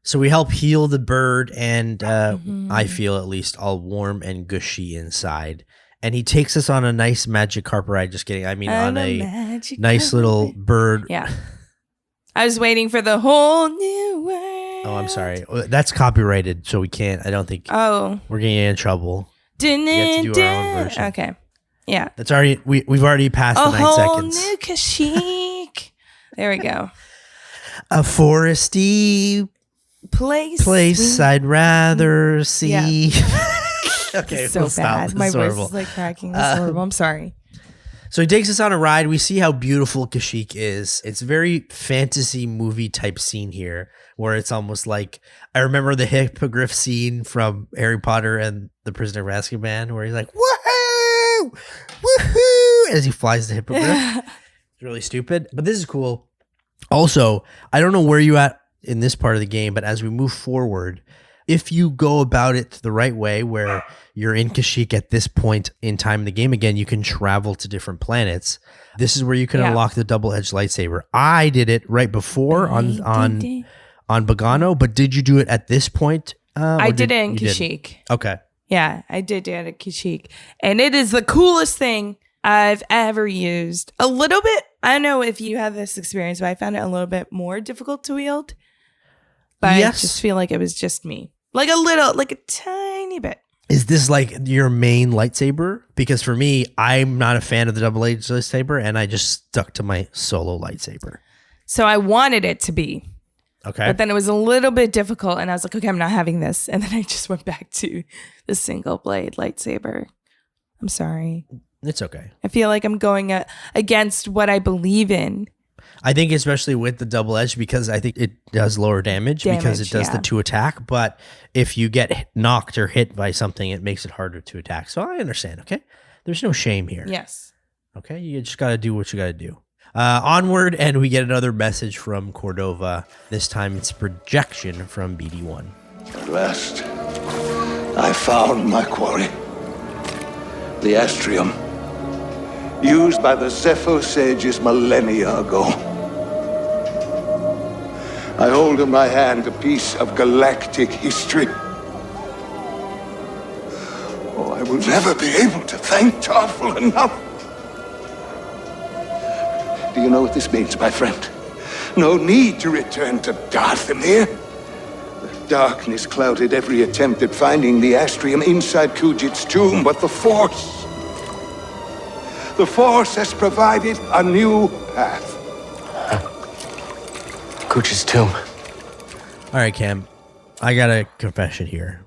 [SPEAKER 1] So we help heal the bird, and I feel at least all warm and gushy inside. And he takes us on a nice magic carpet ride. Just kidding. I mean, on a nice little bird.
[SPEAKER 2] Yeah. I was waiting for the whole new world.
[SPEAKER 1] Oh, I'm sorry. That's copyrighted, so we can't. I don't think.
[SPEAKER 2] Oh.
[SPEAKER 1] We're getting in trouble. We have to do our own version.
[SPEAKER 2] Okay. Yeah.
[SPEAKER 1] That's already. We've already passed the 9 seconds.
[SPEAKER 2] A whole new Kashyyyk. There we go.
[SPEAKER 1] A foresty place I'd rather see.
[SPEAKER 2] Yeah.
[SPEAKER 1] Okay,
[SPEAKER 2] so
[SPEAKER 1] we'll
[SPEAKER 2] bad.
[SPEAKER 1] stop.
[SPEAKER 2] My
[SPEAKER 1] It's
[SPEAKER 2] voice
[SPEAKER 1] horrible.
[SPEAKER 2] is like cracking. It's horrible. I'm sorry.
[SPEAKER 1] So he takes us on a ride. We see how beautiful Kashyyyk is. It's very fantasy movie type scene here, where it's almost like, I remember the hippogriff scene from Harry Potter and the Prisoner of Azkaban, where he's like, woohoo, woohoo, as he flies the hippogriff. It's really stupid, but this is cool. Also, I don't know where you at in this part of the game, but as we move forward, if you go about it the right way, where you're in Kashyyyk at this point in time in the game, again, you can travel to different planets. This is where you can unlock the double-edged lightsaber. I did it right before on Bogano, but did you do it at this point?
[SPEAKER 2] I did it in Kashyyyk.
[SPEAKER 1] Okay.
[SPEAKER 2] Yeah, I did it at Kashyyyk. And it is the coolest thing I've ever used. A little bit, I don't know if you have this experience, but I found it a little bit more difficult to wield. But I just feel like it was just me. Like a tiny bit.
[SPEAKER 1] Is this like your main lightsaber? Because for me, I'm not a fan of the double-edged lightsaber, and I just stuck to my solo lightsaber.
[SPEAKER 2] So I wanted it to be.
[SPEAKER 1] Okay.
[SPEAKER 2] But then it was a little bit difficult, and I was like, okay, I'm not having this. And then I just went back to the single blade lightsaber. I'm sorry.
[SPEAKER 1] It's okay.
[SPEAKER 2] I feel like I'm going against what I believe in.
[SPEAKER 1] I think especially with the double edge, because I think it does lower damage because it does the 2 attack. But if you get knocked or hit by something, it makes it harder to attack. So I understand. Okay. There's no shame here.
[SPEAKER 2] Yes.
[SPEAKER 1] Okay. You just got to do what you got to do. Onward, and we get another message from Cordova. This time it's a projection from BD1.
[SPEAKER 11] At last, I found my quarry. The Astrium, used by the Zepho sages millennia ago. I hold in my hand a piece of galactic history. Oh, I will never be able to thank Tarrful enough. Do you know what this means, my friend? No need to return to Dathomir. The darkness clouded every attempt at finding the Astrium inside Kujet's tomb, but the Force has provided a new path.
[SPEAKER 3] Kujet's tomb.
[SPEAKER 1] All right, Cam, I got a confession here.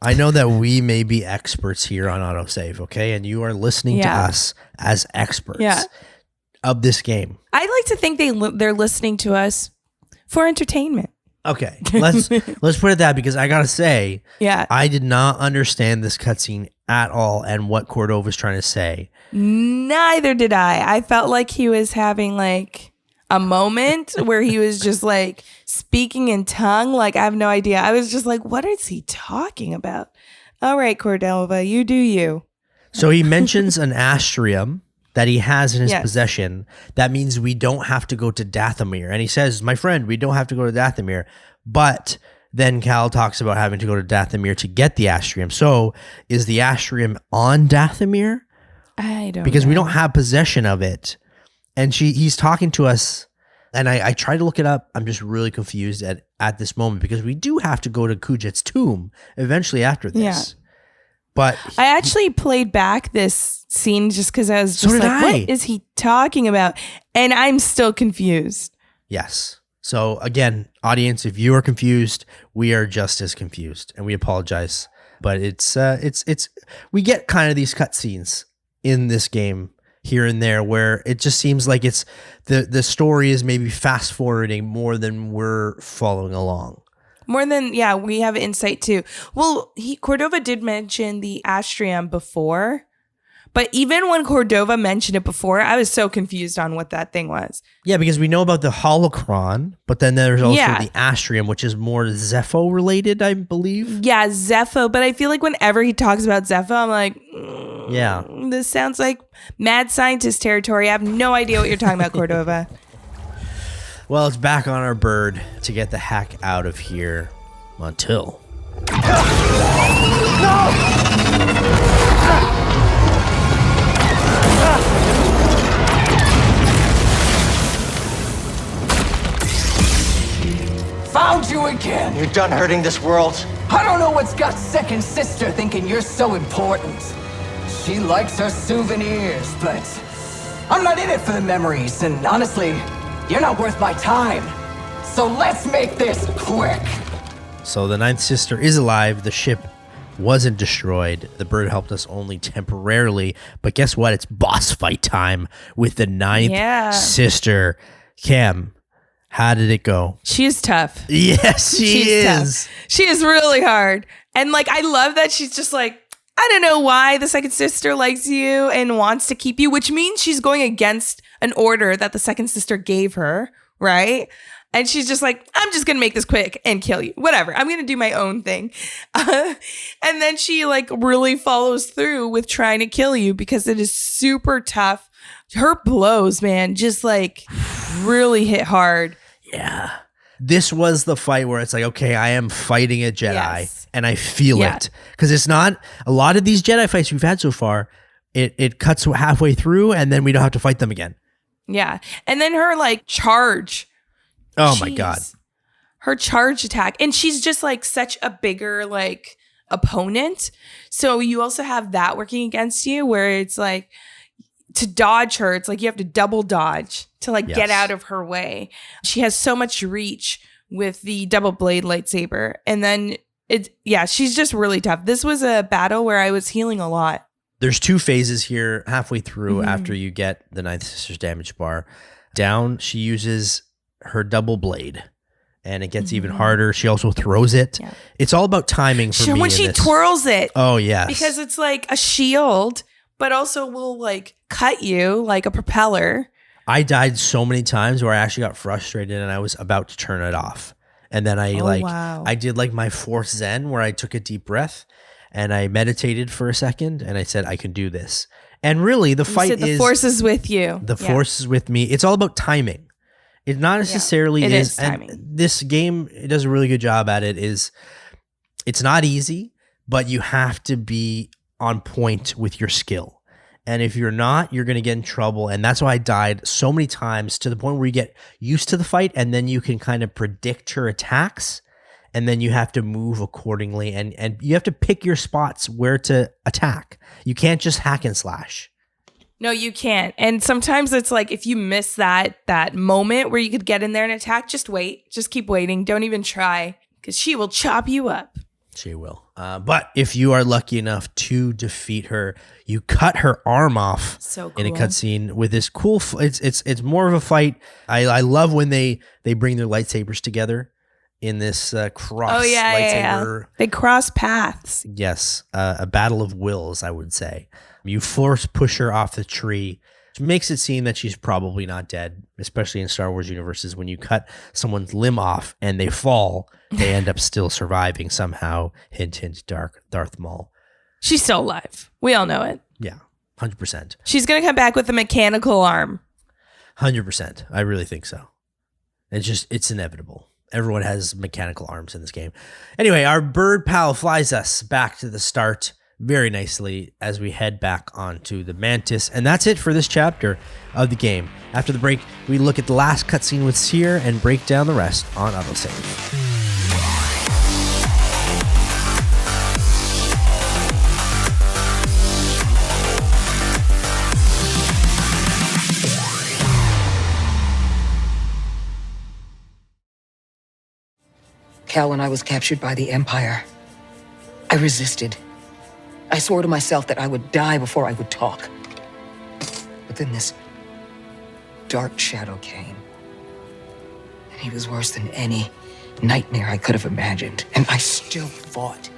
[SPEAKER 1] I know that we may be experts here on AutoSave, okay? And you are listening to us as experts of this game.
[SPEAKER 2] I like to think they're listening to us for entertainment.
[SPEAKER 1] Okay, let's put it that, because I gotta say, I did not understand this cutscene at all and what Cordova's trying to say.
[SPEAKER 2] Neither did I. I felt like he was having like a moment where he was just like speaking in tongue. Like, I have no idea. I was just like, what is he talking about? All right, Cordova, you do you.
[SPEAKER 1] So he mentions an Astrium that he has in his possession. That means we don't have to go to Dathomir. And he says, my friend, we don't have to go to Dathomir. But then Cal talks about having to go to Dathomir to get the Astrium. So is the Astrium on Dathomir?
[SPEAKER 2] I don't
[SPEAKER 1] Because
[SPEAKER 2] know.
[SPEAKER 1] we don't have possession of it. And he's talking to us, and I tried to look it up. I'm just really confused at this moment, because we do have to go to Kujet's tomb eventually after this.
[SPEAKER 2] Yeah.
[SPEAKER 1] But
[SPEAKER 2] I actually played back this scene just because I was just like, what is he talking about? And I'm still confused.
[SPEAKER 1] Yes. So again, audience, if you are confused, we are just as confused, and we apologize. But it's we get kind of these cutscenes in this game here and there where it just seems like it's the story is maybe fast forwarding more than we're following along.
[SPEAKER 2] More than, we have insight too. Well, Cordova did mention the Astrium before, but even when Cordova mentioned it before, I was so confused on what that thing was.
[SPEAKER 1] Yeah, because we know about the holocron, but then there's also the Astrium, which is more Zepho related, I believe.
[SPEAKER 2] Yeah, Zepho. But I feel like whenever he talks about Zepho, I'm like, this sounds like mad scientist territory. I have no idea what you're talking about, Cordova.
[SPEAKER 1] Well, it's back on our bird to get the heck out of here until...
[SPEAKER 10] Found you again.
[SPEAKER 3] You're done hurting this world.
[SPEAKER 10] I don't know what's got second sister thinking you're so important. She likes her souvenirs, but I'm not in it for the memories, and honestly, you're not worth my time. So let's make this quick.
[SPEAKER 1] So the ninth sister is alive. The ship wasn't destroyed. The bird helped us only temporarily. But guess what? It's boss fight time with the ninth sister. Cam, how did it go?
[SPEAKER 2] She's tough.
[SPEAKER 1] Yes, she is.
[SPEAKER 2] Tough. She is really hard. And like, I love that she's just like, I don't know why the second sister likes you and wants to keep you, which means she's going against an order that the second sister gave her, right? And she's just like, I'm just going to make this quick and kill you. Whatever. I'm going to do my own thing. And then she like really follows through with trying to kill you because it is super tough. Her blows, man, just like really hit hard.
[SPEAKER 1] Yeah. This was the fight where it's like, okay, I am fighting a Jedi and I feel it. Because it's not a lot of these Jedi fights we've had so far. It cuts halfway through and then we don't have to fight them again.
[SPEAKER 2] Yeah. And then her like charge.
[SPEAKER 1] Oh my God.
[SPEAKER 2] Her charge attack. And she's just like such a bigger like opponent. So you also have that working against you where it's like to dodge her, it's like you have to double dodge to like get out of her way. She has so much reach with the double blade lightsaber. And then she's just really tough. This was a battle where I was healing a lot.
[SPEAKER 1] There's two phases here halfway through after you get the ninth sister's damage bar down. She uses her double blade and it gets even harder. She also throws it. Yeah. It's all about timing for me.
[SPEAKER 2] When she twirls it.
[SPEAKER 1] Oh, yes.
[SPEAKER 2] Because it's like a shield, but also will like cut you like a propeller.
[SPEAKER 1] I died so many times where I actually got frustrated and I was about to turn it off. And then I did like my fourth Zen where I took a deep breath and I meditated for a second and I said, I can do this. And really the fight is...
[SPEAKER 2] The force is with you.
[SPEAKER 1] The force is with me. It's all about timing. It not necessarily is timing. And this game, it does a really good job at it. It's not easy, but you have to be on point with your skill. And if you're not, you're going to get in trouble. And that's why I died so many times to the point where you get used to the fight and then you can kind of predict her attacks and then you have to move accordingly and you have to pick your spots where to attack. You can't just hack and slash.
[SPEAKER 2] No, you can't. And sometimes it's like if you miss that moment where you could get in there and attack, just wait. Just keep waiting. Don't even try because she will chop you up.
[SPEAKER 1] She will. But if you are lucky enough to defeat her, you cut her arm off in a cutscene with this cool. It's more of a fight. I love when they bring their lightsabers together in this cross lightsaber.
[SPEAKER 2] Yeah. They cross paths.
[SPEAKER 1] Yes, a battle of wills, I would say. You force push her off the tree, which makes it seem that she's probably not dead, especially in Star Wars universes. When you cut someone's limb off and they fall, they end up still surviving somehow. Hint, hint, Darth Maul.
[SPEAKER 2] She's still alive. We all know it.
[SPEAKER 1] Yeah, 100%.
[SPEAKER 2] She's going to come back with a mechanical arm.
[SPEAKER 1] 100%. I really think so. It's inevitable. Everyone has mechanical arms in this game. Anyway, our bird pal flies us back to the start very nicely as we head back onto the Mantis. And that's it for this chapter of the game. After the break, we look at the last cutscene with Cere and break down the rest on AutoSave.
[SPEAKER 8] Cal, when I was captured by the Empire, I resisted. I swore to myself that I would die before I would talk. But then this dark shadow came. And he was worse than any nightmare I could have imagined, and I still fought.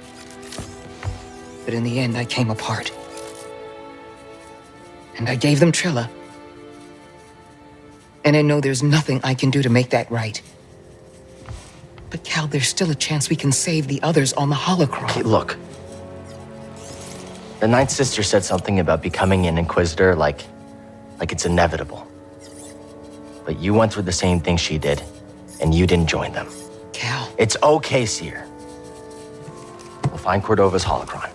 [SPEAKER 8] But in the end, I came apart. And I gave them Trilla. And I know there's nothing I can do to make that right. But Cal, there's still a chance we can save the others on the holocron.
[SPEAKER 3] Okay, look. The Ninth Sister said something about becoming an Inquisitor like it's inevitable. But you went through the same thing she did, and you didn't join them.
[SPEAKER 8] Cal.
[SPEAKER 3] It's okay, Cere. We'll find Cordova's holocron.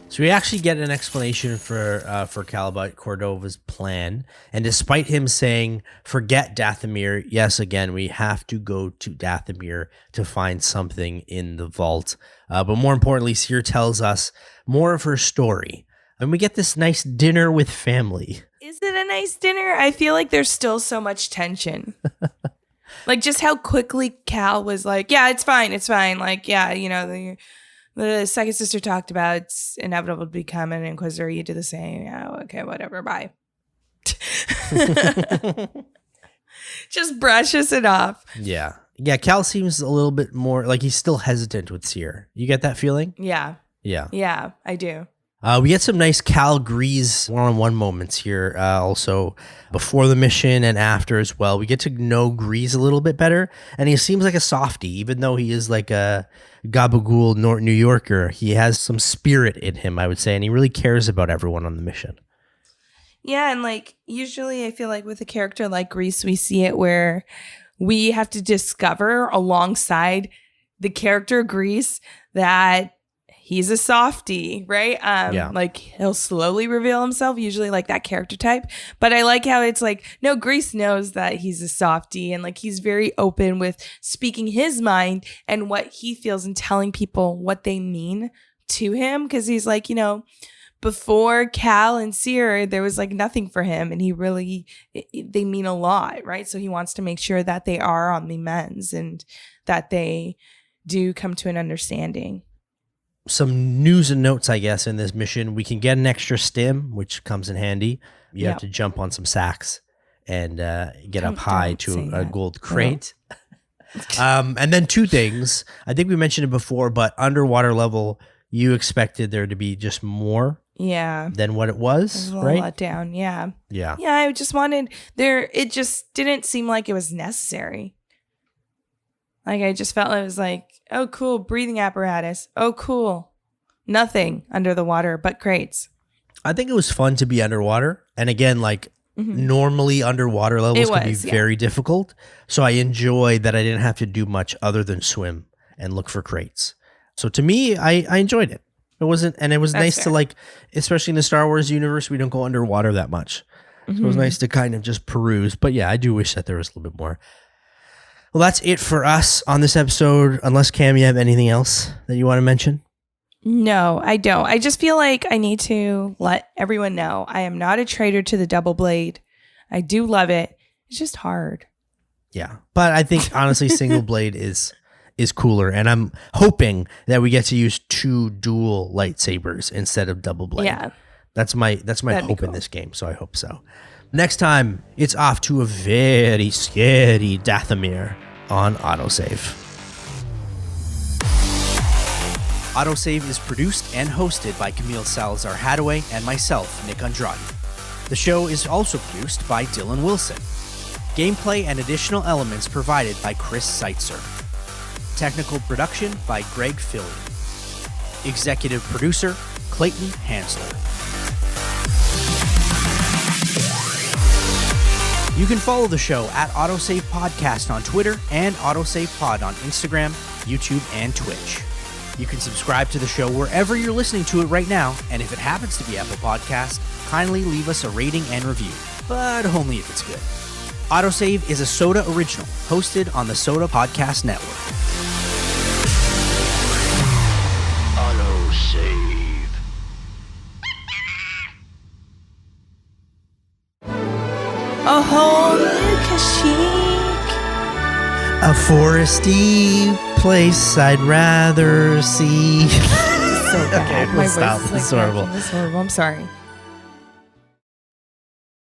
[SPEAKER 1] So we actually get an explanation for Cal about Cordova's plan, and despite him saying, forget Dathomir, yes, again, we have to go to Dathomir to find something in the vault. But more importantly, Cere tells us more of her story, and we get this nice dinner with family.
[SPEAKER 2] Is it a nice dinner? I feel like there's still so much tension. Like, just how quickly Cal was like, yeah, it's fine. Like, yeah, you know, the second sister talked about it's inevitable to become an Inquisitor. You do the same. Yeah, okay, whatever. Bye. Just brushes it off.
[SPEAKER 1] Yeah. Yeah, Cal seems a little bit more like he's still hesitant with Cere. You get that feeling?
[SPEAKER 2] Yeah.
[SPEAKER 1] Yeah.
[SPEAKER 2] Yeah, I do.
[SPEAKER 1] We get some nice Cal Greez one-on-one moments here, also before the mission and after as well. We get to know Greez a little bit better, and he seems like a softie, even though he is like a gabagool New Yorker. He has some spirit in him, I would say, and he really cares about everyone on the mission.
[SPEAKER 2] Yeah, and like usually I feel like with a character like Greez, we see it where we have to discover alongside the character Greez that he's a softie, right?
[SPEAKER 1] Yeah.
[SPEAKER 2] Like he'll slowly reveal himself, usually like that character type. But I like how it's like, no, Greez knows that he's a softie, and like he's very open with speaking his mind and what he feels and telling people what they mean to him. Cause he's like, you know, before Cal and Cere, there was like nothing for him, and they mean a lot, right? So he wants to make sure that they are on the mends and that they do come to an understanding.
[SPEAKER 1] Some news and notes, I guess, in this mission. We can get an extra stim, which comes in handy. You have to jump on some sacks and get up high to a gold crate. And then two things. I think we mentioned it before, but underwater level, you expected there to be just more than what it was,
[SPEAKER 2] a
[SPEAKER 1] right?
[SPEAKER 2] Let down, yeah.
[SPEAKER 1] Yeah.
[SPEAKER 2] Yeah, I just wanted it just didn't seem like it was necessary. Like, I just felt it was like, oh, cool, breathing apparatus. Oh, cool. Nothing under the water but crates.
[SPEAKER 1] I think it was fun to be underwater. And again, like normally underwater levels can be very difficult. So I enjoyed that I didn't have to do much other than swim and look for crates. So to me, I enjoyed it. It was nice to, like, especially in the Star Wars universe, we don't go underwater that much. So it was nice to kind of just peruse. But yeah, I do wish that there was a little bit more. Well, that's it for us on this episode. Unless, Cam, you have anything else that you want to mention?
[SPEAKER 2] No, I don't. I just feel like I need to let everyone know I am not a traitor to the double blade. I do love it. It's just hard.
[SPEAKER 1] Yeah. But I think, honestly, single blade is cooler. And I'm hoping that we get to use 2 dual lightsabers instead of double blade.
[SPEAKER 2] Yeah.
[SPEAKER 1] That's my hope in this game. So I hope so. Next time, it's off to a very scary Dathomir on AutoSave. AutoSave is produced and hosted by Camille Salazar-Hadaway and myself, Nick Andrade. The show is also produced by Dylan Wilson. Gameplay and additional elements provided by Chris Seitzer. Technical production by Greg Philly. Executive producer, Clayton Hansler. You can follow the show at AutoSave Podcast on Twitter and AutoSave Pod on Instagram, YouTube, and Twitch. You can subscribe to the show wherever you're listening to it right now, and if it happens to be Apple Podcasts, kindly leave us a rating and review, but only if it's good. AutoSave is a Soda original, hosted on the Soda Podcast Network.
[SPEAKER 11] AutoSave.
[SPEAKER 2] A whole new Kashyyyk.
[SPEAKER 1] A foresty place I'd rather see.
[SPEAKER 2] So bad.
[SPEAKER 1] Okay, we'll stop. It's horrible.
[SPEAKER 2] It's horrible. I'm sorry.